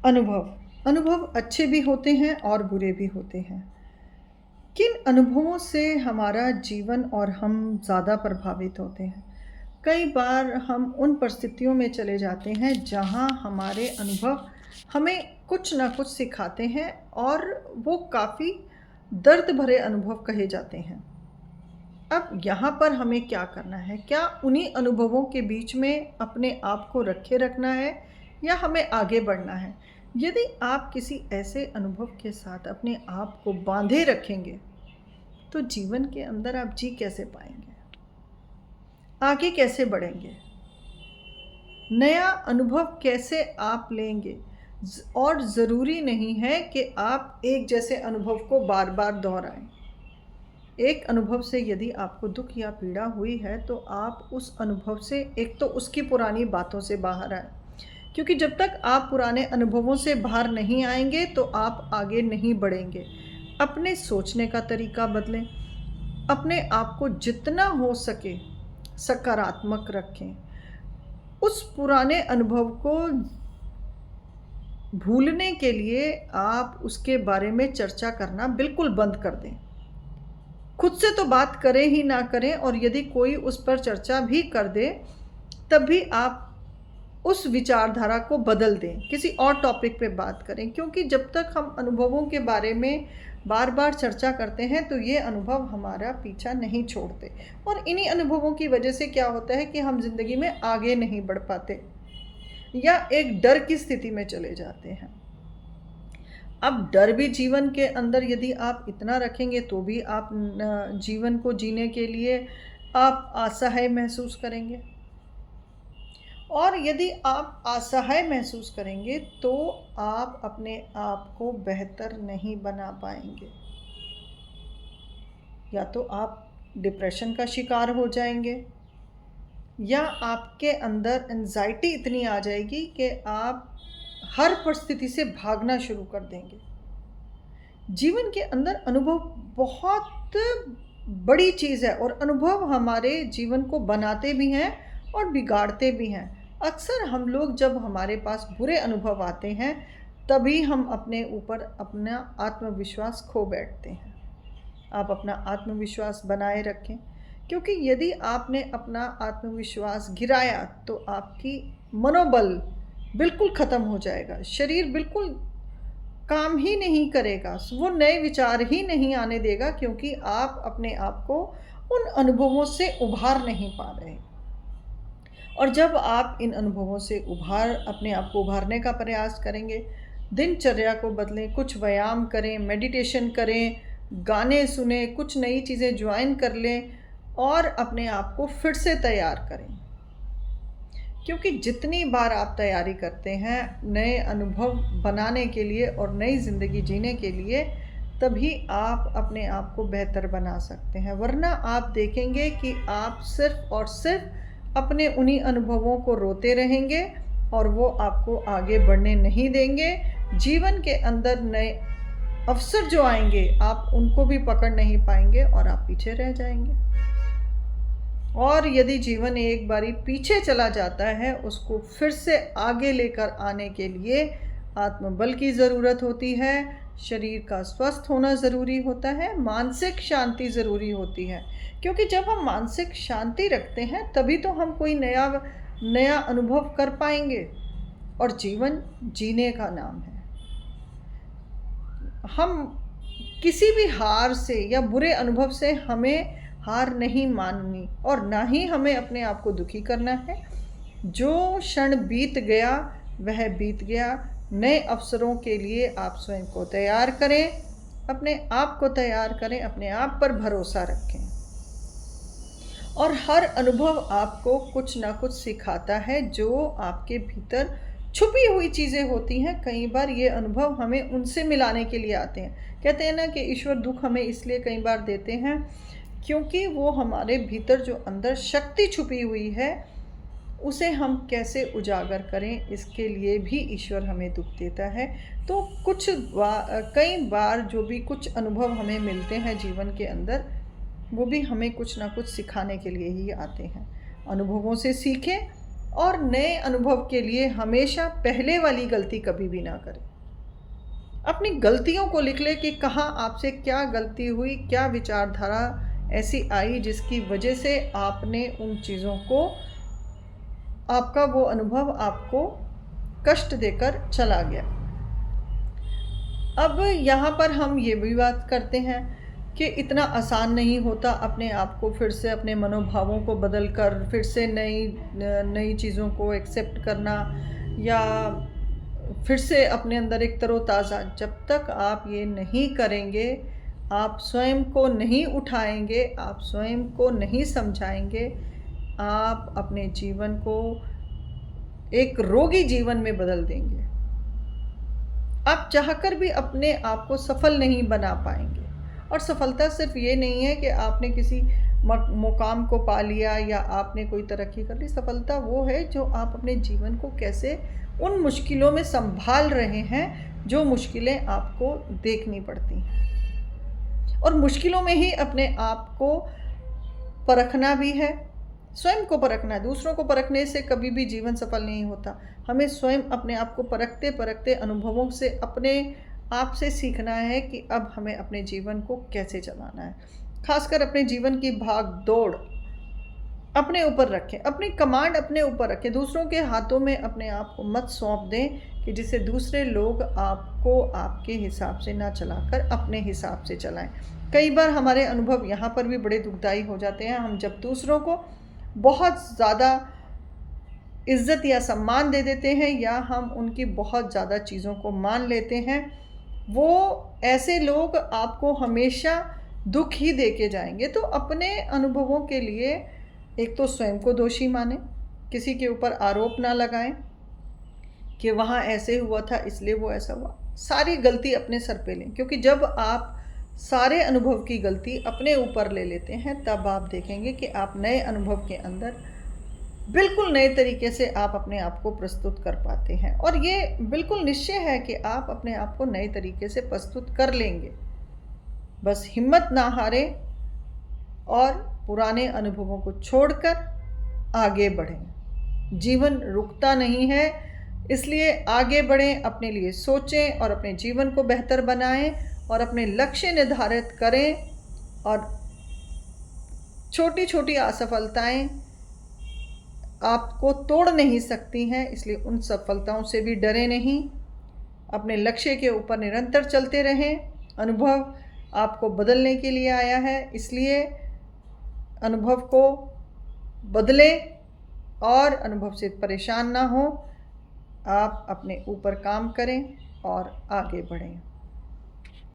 अनुभव अच्छे भी होते हैं और बुरे भी होते हैं। किन अनुभवों से हमारा जीवन और हम ज़्यादा प्रभावित होते हैं? कई बार हम उन परिस्थितियों में चले जाते हैं जहाँ हमारे अनुभव हमें कुछ ना कुछ सिखाते हैं और वो काफ़ी दर्द भरे अनुभव कहे जाते हैं। अब यहाँ पर हमें क्या करना है? क्या उन्हीं अनुभवों के बीच में अपने आप को रखे रखना है या हमें आगे बढ़ना है? यदि आप किसी ऐसे अनुभव के साथ अपने आप को बांधे रखेंगे, तो जीवन के अंदर आप जी कैसे पाएंगे? आगे कैसे बढ़ेंगे? नया अनुभव कैसे आप लेंगे? और ज़रूरी नहीं है कि आप एक जैसे अनुभव को बार बार दोहराएं। एक अनुभव से यदि आपको दुख या पीड़ा हुई है तो आप उस अनुभव से एक तो उसकी पुरानी बातों से बाहर आए, क्योंकि जब तक आप पुराने अनुभवों से बाहर नहीं आएंगे तो आप आगे नहीं बढ़ेंगे। अपने सोचने का तरीका बदलें, अपने आप को जितना हो सके सकारात्मक रखें। उस पुराने अनुभव को भूलने के लिए आप उसके बारे में चर्चा करना बिल्कुल बंद कर दें। खुद से तो बात करें ही ना करें, और यदि कोई उस पर चर्चा भी कर दे तब भी आप उस विचारधारा को बदल दें, किसी और टॉपिक पे बात करें। क्योंकि जब तक हम अनुभवों के बारे में बार बार चर्चा करते हैं तो ये अनुभव हमारा पीछा नहीं छोड़ते, और इन्हीं अनुभवों की वजह से क्या होता है कि हम ज़िंदगी में आगे नहीं बढ़ पाते या एक डर की स्थिति में चले जाते हैं। अब डर भी जीवन के अंदर यदि आप इतना रखेंगे तो भी आप जीवन को जीने के लिए आप असहाय महसूस करेंगे, और यदि आप असहाय महसूस करेंगे तो आप अपने आप को बेहतर नहीं बना पाएंगे। या तो आप डिप्रेशन का शिकार हो जाएंगे, या आपके अंदर एंजाइटी इतनी आ जाएगी कि आप हर परिस्थिति से भागना शुरू कर देंगे। जीवन के अंदर अनुभव बहुत बड़ी चीज़ है, और अनुभव हमारे जीवन को बनाते भी हैं और बिगाड़ते भी हैं। अक्सर हम लोग जब हमारे पास बुरे अनुभव आते हैं तभी हम अपने ऊपर अपना आत्मविश्वास खो बैठते हैं। आप अपना आत्मविश्वास बनाए रखें, क्योंकि यदि आपने अपना आत्मविश्वास गिराया तो आपकी मनोबल बिल्कुल ख़त्म हो जाएगा, शरीर बिल्कुल काम ही नहीं करेगा, वो नए विचार ही नहीं आने देगा, क्योंकि आप अपने आप को उन अनुभवों से उभार नहीं पा रहे। और जब आप इन अनुभवों से अपने आप को उभारने का प्रयास करेंगे, दिनचर्या को बदलें, कुछ व्यायाम करें, मेडिटेशन करें, गाने सुने, कुछ नई चीज़ें ज्वाइन कर लें और अपने आप को फिर से तैयार करें। क्योंकि जितनी बार आप तैयारी करते हैं नए अनुभव बनाने के लिए और नई ज़िंदगी जीने के लिए, तभी आप अपने आप को बेहतर बना सकते हैं। वरना आप देखेंगे कि आप सिर्फ और सिर्फ अपने उन्हीं अनुभवों को रोते रहेंगे और वो आपको आगे बढ़ने नहीं देंगे। जीवन के अंदर नए अवसर जो आएंगे आप उनको भी पकड़ नहीं पाएंगे और आप पीछे रह जाएंगे। और यदि जीवन एक बारी पीछे चला जाता है, उसको फिर से आगे लेकर आने के लिए आत्मबल की ज़रूरत होती है, शरीर का स्वस्थ होना ज़रूरी होता है, मानसिक शांति ज़रूरी होती है। क्योंकि जब हम मानसिक शांति रखते हैं तभी तो हम कोई नया अनुभव कर पाएंगे, और जीवन जीने का नाम है। हम किसी भी हार से या बुरे अनुभव से हमें हार नहीं माननी, और ना ही हमें अपने आप को दुखी करना है। जो क्षण बीत गया वह बीत गया। नए अवसरों के लिए आप स्वयं को तैयार करें, अपने आप को तैयार करें, अपने आप पर भरोसा रखें। और हर अनुभव आपको कुछ ना कुछ सिखाता है, जो आपके भीतर छुपी हुई चीज़ें होती हैं। कई बार ये अनुभव हमें उनसे मिलाने के लिए आते हैं। कहते हैं ना कि ईश्वर दुख हमें इसलिए कई बार देते हैं क्योंकि वो हमारे भीतर जो अंदर शक्ति छुपी हुई है उसे हम कैसे उजागर करें, इसके लिए भी ईश्वर हमें दुख देता है। तो कई बार जो भी कुछ अनुभव हमें मिलते हैं जीवन के अंदर, वो भी हमें कुछ ना कुछ सिखाने के लिए ही आते हैं। अनुभवों से सीखें और नए अनुभव के लिए हमेशा पहले वाली गलती कभी भी ना करें। अपनी गलतियों को लिख ले कि कहाँ आपसे क्या गलती हुई, क्या विचारधारा ऐसी आई जिसकी वजह से आपने उन चीज़ों को, आपका वो अनुभव आपको कष्ट देकर चला गया। अब यहाँ पर हम ये भी बात करते हैं कि इतना आसान नहीं होता अपने आप को फिर से, अपने मनोभावों को बदल कर फिर से नई चीज़ों को एक्सेप्ट करना, या फिर से अपने अंदर एक तरोताज़ा। जब तक आप ये नहीं करेंगे, आप स्वयं को नहीं उठाएंगे, आप स्वयं को नहीं समझाएंगे, आप अपने जीवन को एक रोगी जीवन में बदल देंगे। आप चाहकर भी अपने आप को सफल नहीं बना पाएंगे। और सफलता सिर्फ ये नहीं है कि आपने किसी मुकाम को पा लिया या आपने कोई तरक्की कर ली। सफलता वो है जो आप अपने जीवन को कैसे उन मुश्किलों में संभाल रहे हैं जो मुश्किलें आपको देखनी पड़ती हैं। और मुश्किलों में ही अपने आप को परखना भी है, स्वयं को परखना है। दूसरों को परखने से कभी भी जीवन सफल नहीं होता। हमें स्वयं अपने आप को परखते परखते अनुभवों से अपने आप से सीखना है कि अब हमें अपने जीवन को कैसे चलाना है। खासकर अपने जीवन की भाग दौड़ अपने ऊपर रखें, अपनी कमांड अपने ऊपर रखें। दूसरों के हाथों में अपने आप को मत सौंप दें कि जिससे दूसरे लोग आपको आपके हिसाब से ना चलाकर अपने हिसाब से चलाएं। कई बार हमारे अनुभव यहाँ पर भी बड़े दुखदाई हो जाते हैं। हम जब दूसरों को बहुत ज़्यादा इज्जत या सम्मान दे देते हैं या हम उनकी बहुत ज़्यादा चीज़ों को मान लेते हैं, वो ऐसे लोग आपको हमेशा दुख ही दे के जाएंगे। तो अपने अनुभवों के लिए एक तो स्वयं को दोषी मानें, किसी के ऊपर आरोप ना लगाएं कि वहाँ ऐसे हुआ था इसलिए वो ऐसा हुआ। सारी गलती अपने सर पे लें, क्योंकि जब आप सारे अनुभव की गलती अपने ऊपर ले लेते हैं तब आप देखेंगे कि आप नए अनुभव के अंदर बिल्कुल नए तरीके से आप अपने आप को प्रस्तुत कर पाते हैं। और ये बिल्कुल निश्चय है कि आप अपने आप को नए तरीके से प्रस्तुत कर लेंगे। बस हिम्मत ना हारें और पुराने अनुभवों को छोड़कर आगे बढ़ें। जीवन रुकता नहीं है, इसलिए आगे बढ़ें, अपने लिए सोचें और अपने जीवन को बेहतर बनाएं और अपने लक्ष्य निर्धारित करें। और छोटी छोटी असफलताएं आपको तोड़ नहीं सकती हैं, इसलिए उन सफलताओं से भी डरे नहीं। अपने लक्ष्य के ऊपर निरंतर चलते रहें। अनुभव आपको बदलने के लिए आया है, इसलिए अनुभव को बदलें और अनुभव से परेशान ना हो। आप अपने ऊपर काम करें और आगे बढ़ें।